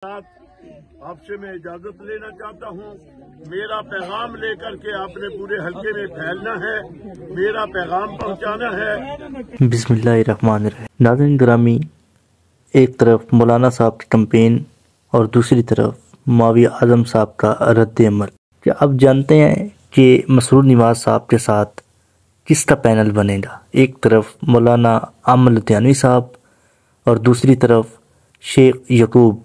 آپ سے میں اجازت لینا چاہتا ہوں۔ میرا پیغام لے کر کے آپ نے پورے حلقے میں پھیلنا ہے، میرا پیغام پہنچانا ہے۔ بسم اللہ الرحمن الرحیم۔ ناظرین گرامی، ایک طرف مولانا صاحب کی کمپین اور دوسری طرف معاویہ اعظم صاحب کا رد عمل۔ کیا آپ جانتے ہیں کہ مسرور نواز صاحب کے ساتھ کس کا پینل بنے گا؟ ایک طرف مولانا احمد لدھیانوی صاحب اور دوسری طرف شیخ یعقوب۔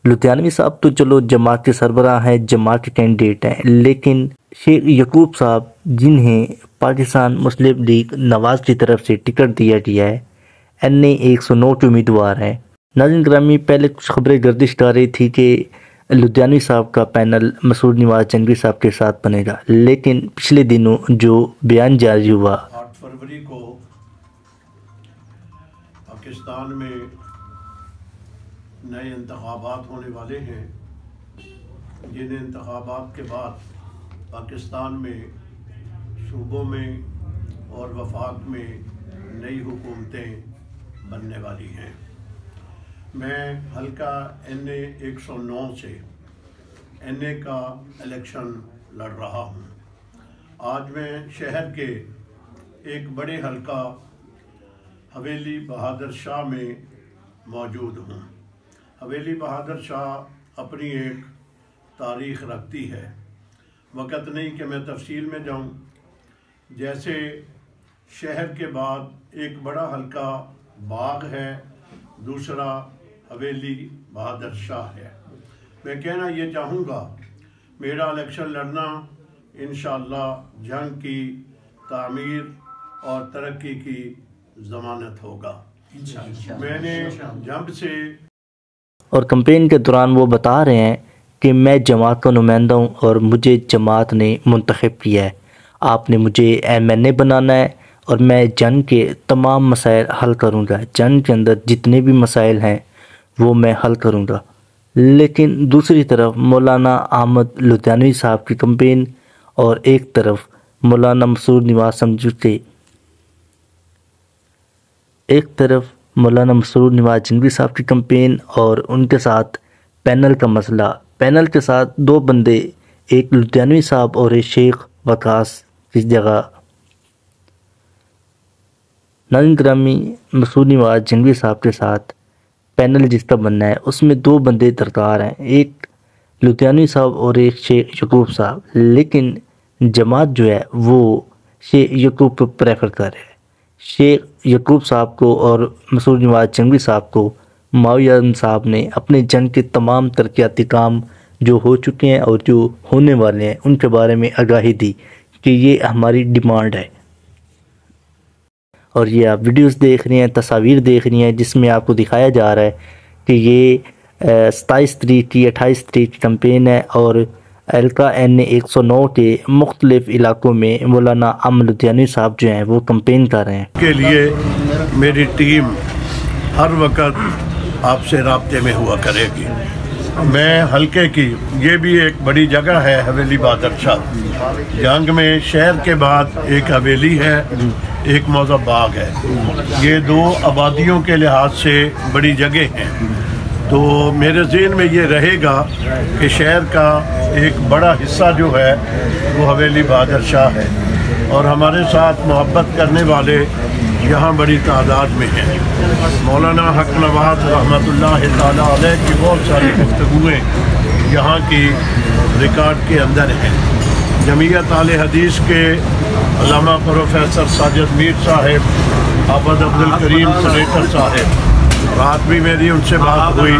لدھیانوی صاحب تو چلو جماعت کے سربراہ ہیں، جماعت کے کینڈیڈیٹ ہیں، لیکن شیخ یعقوب صاحب جنہیں پاکستان مسلم لیگ نواز کی طرف سے ٹکٹ دیا گیا ہے، NA109 کے امیدوار ہیں۔ ناظرین گرامی، پہلے کچھ خبریں گردش کر رہی تھی کہ لدھیانوی صاحب کا پینل مسرور نواز جنگی صاحب کے ساتھ بنے گا، لیکن پچھلے دنوں جو بیان جاری ہوا 8 فروری کو پاکستان میں نئے انتخابات ہونے والے ہیں، جن انتخابات کے بعد پاکستان میں صوبوں میں اور وفاق میں نئی حکومتیں بننے والی ہیں۔ میں حلقہ NA109 سے NA کا الیکشن لڑ رہا ہوں۔ آج میں شہر کے ایک بڑے حلقہ حویلی بہادر شاہ میں موجود ہوں۔ حویلی بہادر شاہ اپنی ایک تاریخ رکھتی ہے، وقت نہیں کہ میں تفصیل میں جاؤں۔ جیسے شہر کے بعد ایک بڑا حلقہ باغ ہے، دوسرا حویلی بہادر شاہ ہے۔ میں کہنا یہ چاہوں گا، میرا الیکشن لڑنا انشاءاللہ جنگ کی تعمیر اور ترقی کی ضمانت ہوگا۔ میں نے جنگ سے اور کمپین کے دوران وہ بتا رہے ہیں کہ میں جماعت کا نمائندہ ہوں اور مجھے جماعت نے منتخب کیا ہے، آپ نے مجھے MNA بنانا ہے اور میں جنگ کے تمام مسائل حل کروں گا، جنگ کے اندر جتنے بھی مسائل ہیں وہ میں حل کروں گا۔ لیکن دوسری طرف مولانا احمد لدھیانوی صاحب کی کمپین اور ایک طرف مولانا مسرور نواز سمجھوتے، ایک طرف مولانا مسرور نواز جنگی صاحب کی کمپین اور ان کے ساتھ پینل کا مسئلہ۔ پینل کے ساتھ دو بندے، ایک لدھیانوی صاحب اور ایک شیخ وقاص کی جگہ۔ ناظرین گرامی، مسرور نواز جنگی صاحب کے ساتھ پینل جس کا بننا ہے اس میں دو بندے درکار ہیں، ایک لدھیانوی صاحب اور ایک شیخ یعقوب صاحب، لیکن جماعت جو ہے وہ شیخ یعقوب کو پریفر کر رہے ہیں۔ شیخ یعقوب صاحب کو اور مسرور نواز جنگی صاحب کو معاویہ اعظم صاحب نے اپنے جنگ کے تمام ترقیاتی کام جو ہو چکے ہیں اور جو ہونے والے ہیں ان کے بارے میں آگاہی دی کہ یہ ہماری ڈیمانڈ ہے۔ اور یہ آپ ویڈیوز دیکھ رہے ہیں، تصاویر دیکھ رہی ہیں، جس میں آپ کو دکھایا جا رہا ہے کہ یہ 27 تاریخ کی 28 تاریخ کی کمپین ہے اور حلقہ NA109 کے مختلف علاقوں میں مولانا احمد لدھیانوی صاحب جو ہیں وہ کمپین کر رہے ہیں۔ کے لیے میری ٹیم ہر وقت آپ سے رابطے میں ہوا کرے گی۔ میں حلقے کی، یہ بھی ایک بڑی جگہ ہے حویلی بہادر شاہ، جنگ میں شہر کے بعد ایک حویلی ہے، ایک موضع باغ ہے، یہ دو آبادیوں کے لحاظ سے بڑی جگہ ہیں۔ تو میرے ذہن میں یہ رہے گا کہ شہر کا ایک بڑا حصہ جو ہے وہ حویلی بہادر شاہ ہے، اور ہمارے ساتھ محبت کرنے والے یہاں بڑی تعداد میں ہیں۔ مولانا حق نواز رحمۃ اللہ تعالیٰ علیہ کی بہت ساری گفتگویں یہاں کی ریکارڈ کے اندر ہیں۔ جمعیت اہل حدیث کے علامہ پروفیسر ساجد میر صاحب، عابد عبدالکریم سریکر صاحب، رات بھی میری ان سے بات ہوئی،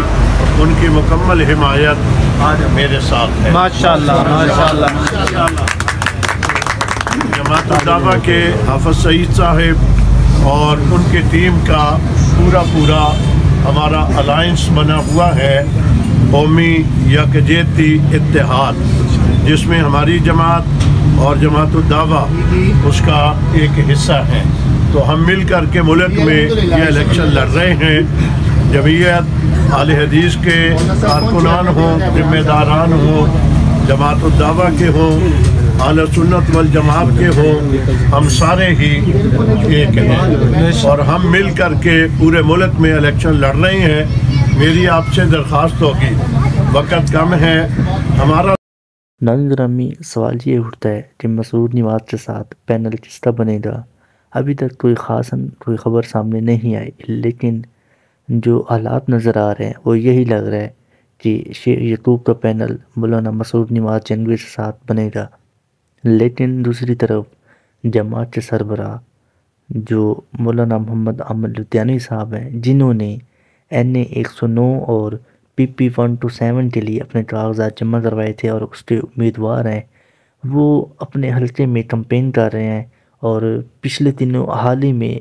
ان کی مکمل حمایت میرے ساتھ ہے۔ ماشاءاللہ ماشاءاللہ۔ جماعت الدعوہ کے حافظ سعید صاحب اور ان کی ٹیم کا پورا ہمارا الائنس بنا ہوا ہے، قومی یکجہتی اتحاد، جس میں ہماری جماعت اور جماعت الدعوہ اس کا ایک حصہ ہے۔ تو ہم مل کر کے ملک میں یہ الیکشن لڑ رہے ہیں۔ جمعیت اہل حدیث کے کارکنان ہوں، ذمہ داران ہوں، جماعت الدعوہ کے ہوں، اہل سنت والجماعت کے ہوں، ہم سارے ہی ایک ہیں اور ہم مل کر کے پورے ملک میں الیکشن لڑ رہے ہیں۔ میری آپ سے درخواست ہوگی، وقت کم ہے ہمارا۔ ناظرین گرامی، سوال یہ اٹھتا ہے کہ مسرور نواز کے ساتھ پینل کس طرح بنے گا۔ ابھی تک کوئی خبر سامنے نہیں آئی، لیکن جو حالات نظر آ رہے ہیں وہ یہی لگ رہا ہے کہ شیخ یعقوب کا پینل مولانا مسرور نواز جنگوی کے ساتھ بنے گا۔ لیکن دوسری طرف جماعت کے سربراہ جو مولانا محمد عامر لدھیانوی صاحب ہیں، جنہوں نے NA 109 اور PP 127 کے لیے اپنے کاغذات جمع کروائے تھے اور اس کے امیدوار ہیں، وہ اپنے حلقے میں کمپین کر رہے ہیں، اور پچھلے دنوں حال ہی میں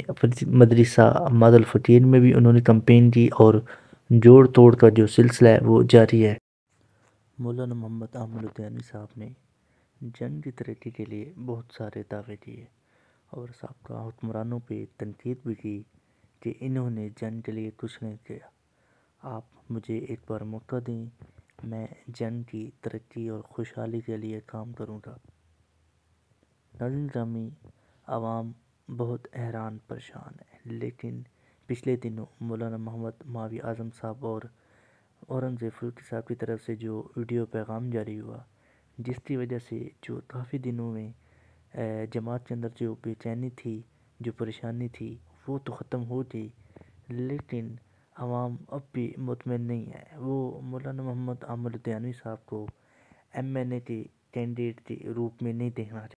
مدرسہ ماد الفقیر میں بھی انہوں نے کمپین کی، اور جوڑ توڑ کا جو سلسلہ ہے وہ جاری ہے۔ مولانا محمد عامر لدھیانوی صاحب نے جنگ کی ترقی کے لیے بہت سارے دعوے کیے اور سابقہ حکمرانوں پہ تنقید بھی کی کہ انہوں نے جنگ کے لیے کچھ نہیں کیا۔ آپ مجھے ایک بار موقع دیں، میں جنگ کی ترقی اور خوشحالی کے لیے کام کروں گا۔ ناظرین گرامی، عوام بہت حیران پریشان ہے، لیکن پچھلے دنوں مولانا محمد ماوی اعظم صاحب اور اورنگزیب فاروقی صاحب کی طرف سے جو ویڈیو پیغام جاری ہوا، جس کی وجہ سے جو کافی دنوں میں جماعت کے اندر جو بے چینی تھی، جو پریشانی تھی، وہ تو ختم ہو گئی، لیکن عوام اب بھی مطمئن نہیں ہے۔ وہ مولانا محمد عامر لدھیانوی صاحب کو MNA کے کینڈیڈیٹ کے روپ میں نہیں دیکھنا چاہتے۔